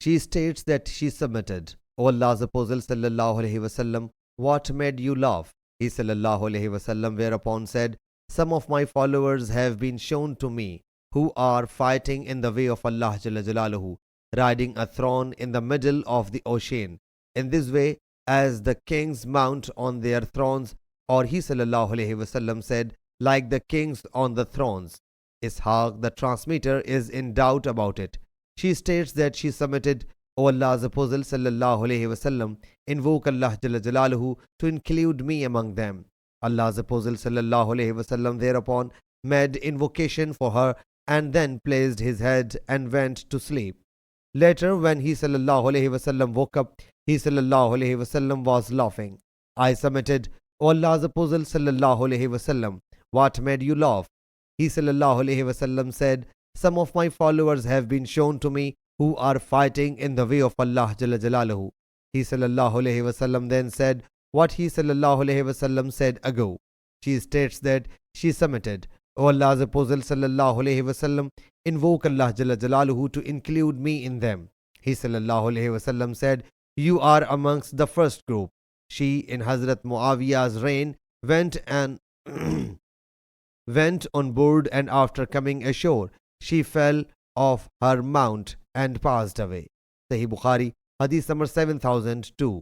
She states that she submitted. O Allah's Apostle sallallahu alaihi wasallam, what made you laugh? He sallallahu alaihi wasallam whereupon said, some of my followers have been shown to me who are fighting in the way of Allah Jalla Jalaluhu, riding a throne in the middle of the ocean. In this way, as the kings mount on their thrones, or he sallallahu alaihi wasallam said, like the kings on the thrones. Ishaq, the transmitter, is in doubt about it. She states that she submitted. O Allah's Apostle sallallahu alaihi wasallam, invoke Allah Jalla Jalaluhu to include me among them. Allah's Apostle sallallahu alaihi wasallam thereupon made invocation for her and then placed his head and went to sleep. Later, when he sallallahu alaihi wasallam woke up, he sallallahu alaihi wasallam was laughing. I submitted. O Allah's Apostle sallallahu alaihi wasallam, what made you laugh? He sallallahu alaihi wasallam said, some of my followers have been shown to me who are fighting in the way of Allah Jalla Jalaluhu. He sallallahu alaihi wasallam then said what he sallallahu alaihi wasallam said ago. She states that she submitted. O Allah's Apostle sallallahu alaihi wasallam, invoke Allah Jalla Jalaluhu to include me in them. He sallallahu alaihi wasallam said, you are amongst the first group. She, in Hazrat Muawiyah's reign, went on board, and after coming ashore, she fell off her mount and passed away. Sahih Bukhari, Hadith number 7002.